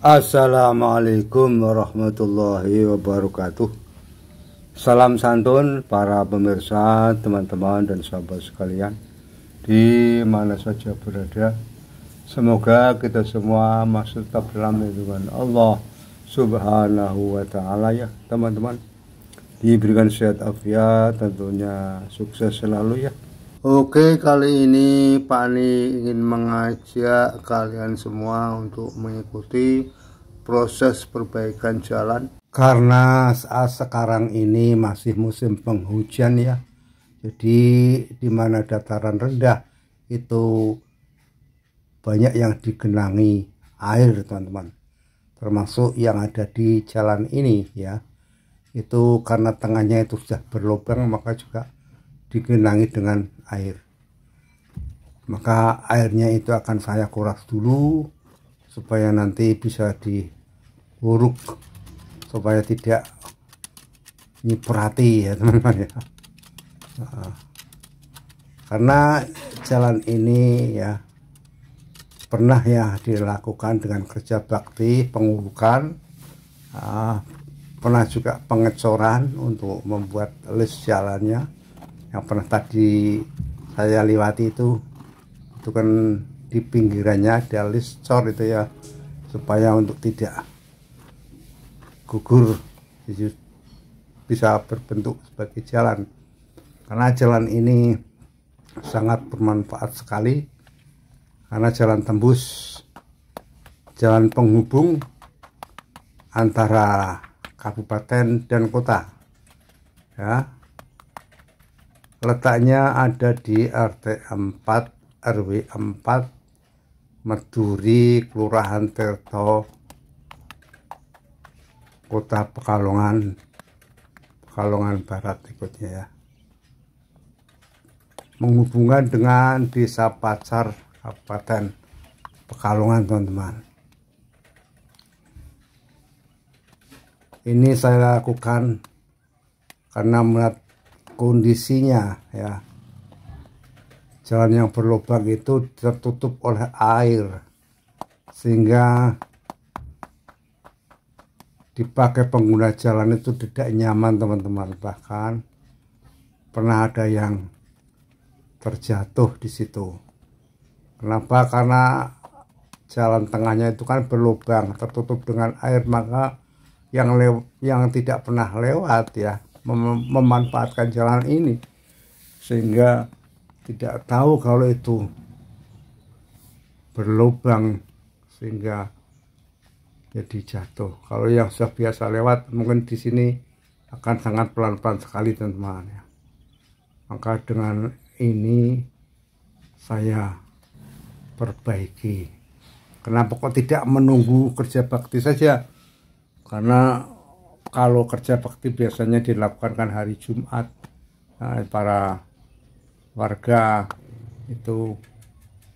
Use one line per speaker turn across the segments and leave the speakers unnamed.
Assalamualaikum warahmatullahi wabarakatuh. Salam santun para pemirsa, teman-teman dan sahabat sekalian di mana saja berada. Semoga kita semua masih tetap dalam lindungan Allah Subhanahu wa ta'ala ya teman-teman. Diberikan sehat afiat, tentunya sukses selalu ya. Oke, kali ini Pak Ani ingin mengajak kalian semua untuk mengikuti proses perbaikan jalan. Karena saat sekarang ini masih musim penghujan ya. Jadi di mana dataran rendah itu banyak yang digenangi air teman-teman. Termasuk yang ada di jalan ini ya. Itu karena tengahnya itu sudah berlubang maka juga digenangi dengan air. Maka airnya itu akan saya kuras dulu supaya nanti bisa diuruk supaya tidak nyiprati ya teman-teman ya. Karena jalan ini ya pernah ya dilakukan dengan kerja bakti pengurukan, pernah juga pengecoran untuk membuat list jalannya. Yang pernah tadi saya lewati itu kan di pinggirannya ada list cor itu ya, supaya untuk tidak gugur bisa berbentuk sebagai jalan. Karena jalan ini sangat bermanfaat sekali karena jalan tembus, jalan penghubung antara kabupaten dan kota ya. Letaknya ada di RT 4 RW 4 Meduri, Kelurahan Tirto, Kota Pekalongan Barat ikutnya ya. Menghubungkan dengan Desa Pacar, Kabupaten Pekalongan teman-teman. Ini saya lakukan karena melihat kondisinya ya, jalan yang berlubang itu tertutup oleh air sehingga dipakai pengguna jalan itu tidak nyaman teman-teman. Bahkan pernah ada yang terjatuh di situ. Kenapa? Karena jalan tengahnya itu kan berlubang tertutup dengan air, maka yang tidak pernah lewat ya memanfaatkan jalan ini sehingga tidak tahu kalau itu berlubang sehingga jadi jatuh. Kalau yang sudah biasa lewat mungkin di sini akan sangat pelan-pelan sekali teman-teman ya. Maka dengan ini saya perbaiki. Kenapa kok tidak menunggu kerja bakti saja? Karena kalau kerja bakti biasanya dilakukan kan hari Jumat. Nah, para warga itu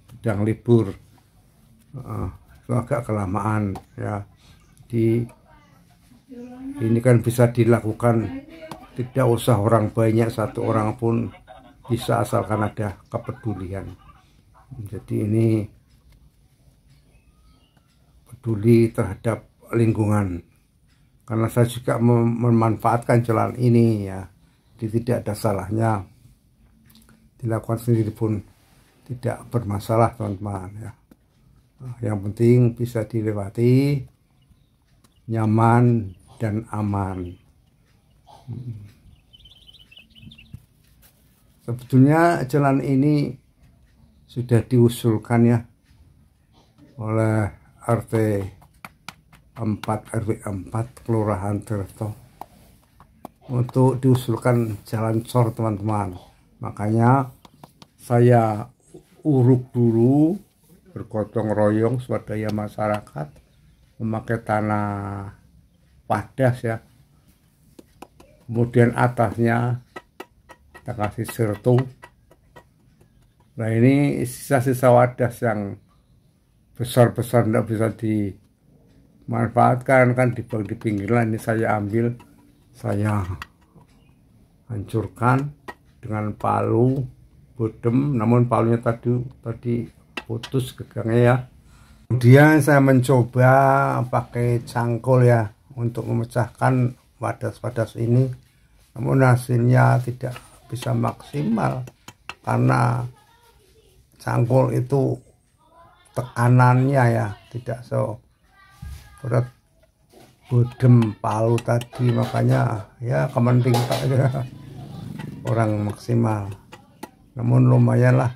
sedang libur, itu agak kelamaan ya. Jadi ini kan bisa dilakukan, tidak usah orang banyak, satu orang pun bisa asalkan ada kepedulian. Jadi ini peduli terhadap lingkungan. Karena saya juga memanfaatkan jalan ini ya, jadi tidak ada salahnya dilakukan sendiri pun tidak bermasalah teman-teman ya. Yang penting bisa dilewati nyaman dan aman. Sebetulnya jalan ini sudah diusulkan ya oleh RT 4 RW 4 Kelurahan Tirto untuk diusulkan jalan cor teman-teman. Makanya saya uruk dulu bergotong royong swadaya masyarakat memakai tanah padas ya. Kemudian atasnya kita kasih sertu. Nah ini sisa-sisa wadas yang besar-besar tidak bisa dimanfaatkan kan di pinggiran, ini saya ambil, saya hancurkan dengan palu bodem, namun palunya tadi putus gegangnya ya. Kemudian saya mencoba pakai cangkul ya untuk memecahkan wadas-wadas ini, namun hasilnya tidak bisa maksimal karena cangkul itu tekanannya ya tidak berat bodem palu tadi, makanya ya kementing aja kurang maksimal, namun lumayan lah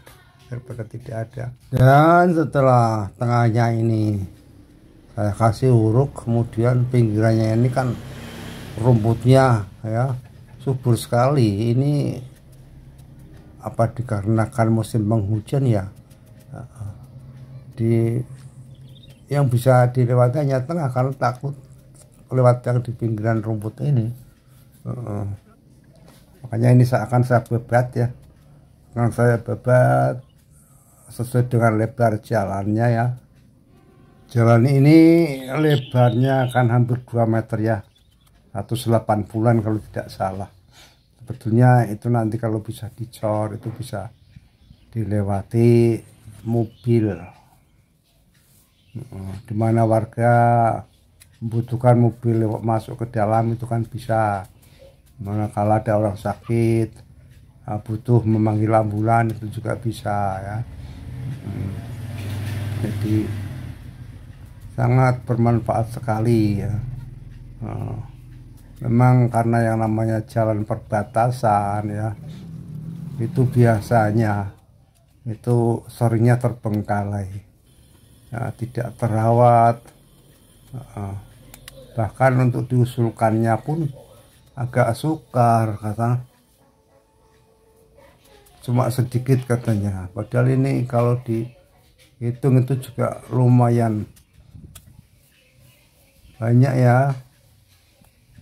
daripada tidak ada. Dan setelah tengahnya ini saya kasih uruk, kemudian pinggirannya ini kan rumputnya ya subur sekali. Ini apa dikarenakan musim penghujan ya, yang bisa dilewati hanya tengah karena takut lewat yang di pinggiran rumput ini. Makanya ini akan saya bebat ya, akan saya bebat sesuai dengan lebar jalannya ya. Jalan ini lebarnya akan hampir 2 meter ya, 180-an kalau tidak salah. Sebetulnya itu nanti kalau bisa dicor itu bisa dilewati mobil, dimana warga membutuhkan mobil masuk ke dalam itu kan bisa. Manakala ada orang sakit butuh memanggil ambulan itu juga bisa ya. Jadi sangat bermanfaat sekali ya. Memang karena yang namanya jalan perbatasan ya, itu biasanya itu seringnya terbengkalai ya, tidak terawat, bahkan untuk diusulkannya pun agak sukar, kata cuma sedikit katanya, padahal ini kalau dihitung itu juga lumayan banyak ya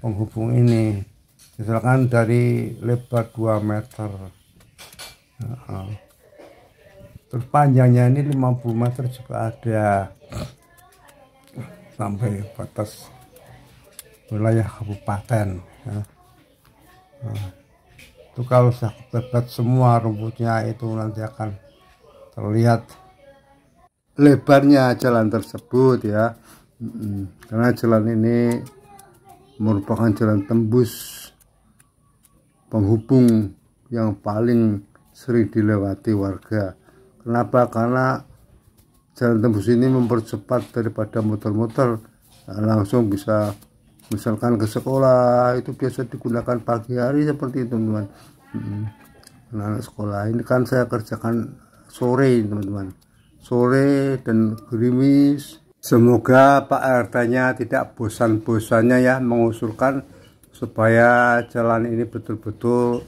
penghubung ini. Misalkan dari lebar 2 meter, terus panjangnya ini 50 meter juga ada sampai batas wilayah kabupaten ya. Itu kalau saya bebat semua rumputnya itu nanti akan terlihat lebarnya jalan tersebut ya. Karena jalan ini merupakan jalan tembus penghubung yang paling sering dilewati warga. Kenapa? Karena jalan tembus ini mempercepat daripada motor-motor, langsung bisa misalkan ke sekolah. Itu biasa digunakan pagi hari seperti itu teman-teman. Anak sekolah ini kan saya kerjakan sore teman-teman, sore dan gerimis. Semoga Pak RT-nya tidak bosan-bosannya ya mengusulkan supaya jalan ini betul-betul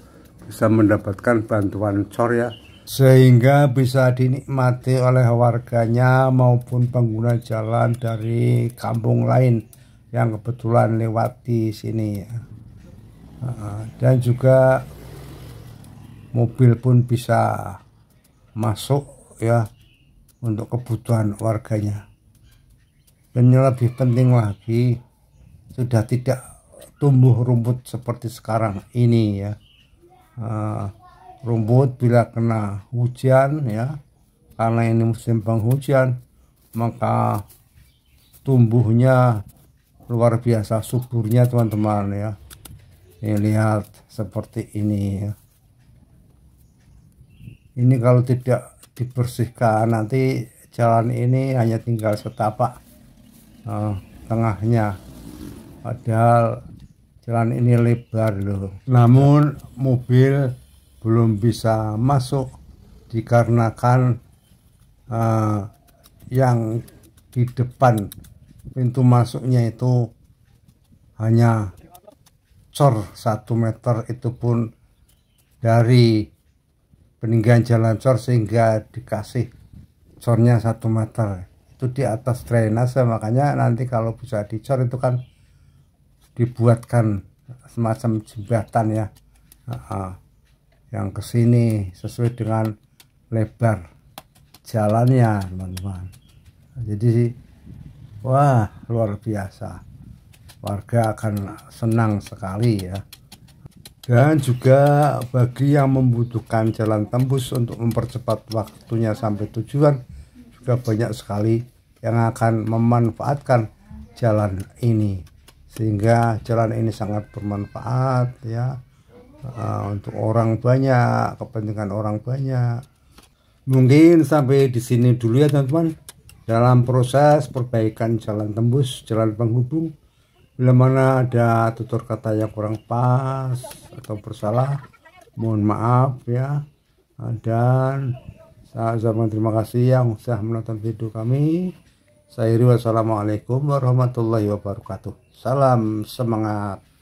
bisa mendapatkan bantuan cor ya, sehingga bisa dinikmati oleh warganya maupun pengguna jalan dari kampung lain yang kebetulan lewat di sini ya. Dan juga mobil pun bisa masuk ya untuk kebutuhan warganya. Dan yang lebih penting lagi, sudah tidak tumbuh rumput seperti sekarang ini ya. Rumput bila kena hujan ya, karena ini musim penghujan, maka tumbuhnya luar biasa suburnya teman-teman ya. Ini lihat seperti ini ya. Ini kalau tidak dibersihkan nanti jalan ini hanya tinggal setapak tengahnya, padahal jalan ini lebar loh. Namun mobil belum bisa masuk dikarenakan yang di depan pintu masuknya itu hanya cor 1 meter, itu pun dari peninggian jalan cor, sehingga dikasih cornya 1 meter. Itu di atas drainase, makanya nanti kalau bisa dicor itu kan dibuatkan semacam jembatan ya, yang kesini sesuai dengan lebar jalannya teman-teman. Jadi wah luar biasa, warga akan senang sekali ya. Dan juga bagi yang membutuhkan jalan tembus untuk mempercepat waktunya sampai tujuan juga banyak sekali yang akan memanfaatkan jalan ini, sehingga jalan ini sangat bermanfaat ya, untuk orang banyak, kepentingan orang banyak. Mungkin sampai di sini dulu ya teman-teman, dalam proses perbaikan jalan tembus, jalan penghubung. Bila mana ada tutur kata yang kurang pas atau bersalah, mohon maaf ya. Dan saya ucapkan terima kasih yang sudah menonton video kami. Saya Iri, wassalamualaikum warahmatullahi wabarakatuh. Salam semangat.